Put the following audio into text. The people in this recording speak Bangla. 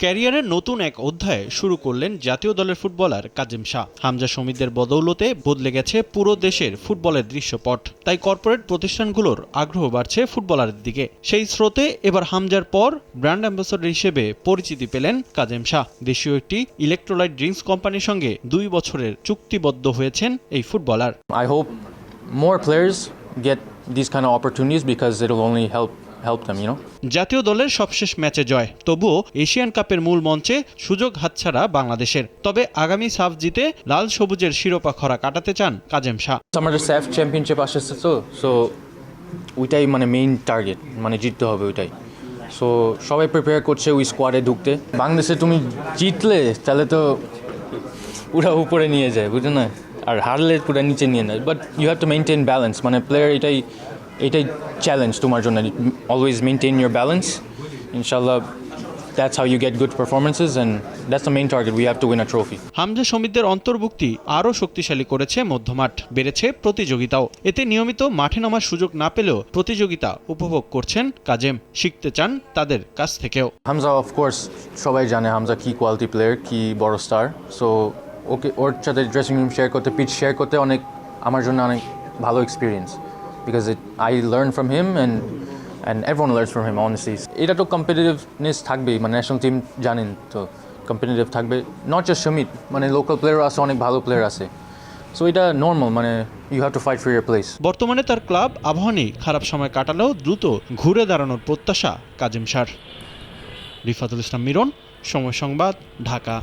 ক্যারিয়ারের নতুন এক অধ্যায় শুরু করলেন জাতীয় দলের ফুটবলার কাজেম শাহ। হামজা শমীদের বদৌলতে বদলে গেছে পুরো দেশের ফুটবলের দৃশ্যপট। তাই কর্পোরেট প্রতিষ্ঠানগুলোর আগ্রহ বাড়ছে ফুটবলারদের দিকে। সেই স্রোতে এবার হামজার পর ব্র্যান্ড অ্যাম্বাসেডর হিসেবে পরিচিতি পেলেন কাজেম শাহ। দেশীয় একটি ইলেকট্রোলাইট ড্রিঙ্কস কোম্পানির সঙ্গে 2 বছরের চুক্তিবদ্ধ হয়েছেন এই footballer. I hope more players get these kind of opportunities because it'll only help them, you know. জাতীয় দলের সবশেষ ম্যাচে জয়, তবুও এশিয়ান কাপের মূল মঞ্চে সুযোগ হাতছাড়া বাংলাদেশের। তবে আগামী সাফ জিতে লাল সবুজের শিরোপা খরা কাটাতে চান কাজেম শাহ। আমাদের স্যাফ চ্যাম্পিয়নশিপ আসছে তো, সো ওইটাই মানে মেইন টার্গেট, মানে জিততে হবে ওইটাই। সো সবাই প্রিপেয়ার করছে ওই স্কোয়াডে ঢুকতে। বাংলাদেশে তুমি জিতলে তাহলে তো পুরো উপরে নিয়ে যায়, বুঝলে না, আর হারলে পুরো নিচে নিয়ে নেয়। But you have to maintain balance, মানে প্লেয়ার এটাই চ্যালেঞ্জ তোমার জন্য, অলওয়েজ মেনটেন ইউর ব্যালেন্স। ইনশাল্লাহ that's how you get good performances and that's the main target. We have to win a trophy. Hamza শমীদের অন্তর্ভুক্তি আরও শক্তিশালী করেছে মধ্যমাঠ, বেড়েছে প্রতিযোগিতাও। এতে নিয়মিত মাঠে নামার সুযোগ না পেলেও প্রতিযোগিতা উপভোগ করছেন কাজেম। শিখতে চান তাদের কাছ থেকেও। হামজা অফকোর্স সবাই জানে হামজা কি কোয়ালিটি প্লেয়ার, কি বড় স্টার। সো ওকে ওর সাথে ড্রেসিং রুম শেয়ার করতে, পিচ শেয়ার করতে আমার জন্য অনেক ভালো experience, because I learn from him and everyone learns from him, honestly. এটা তো কম্পিটিটিভনেস থাকবেই, মানে ন্যাশনাল টিম জানেন তো কম্পিটিটিভ থাকবে। নট জাস্ট শমিত, মানে লোকাল প্লেয়ার আছে, অনেক ভালো প্লেয়ার আছে। সো এটা নর্মাল, মানে you have to fight for your place. বর্তমানে তার ক্লাব আবাহনী খারাপ সময় কাটালেও দ্রুত ঘুরে দাঁড়ানোর প্রত্যাশা কাজেম শাহর। রিফাতুল ইসলাম মিরন, সময় সংবাদ, ঢাকা।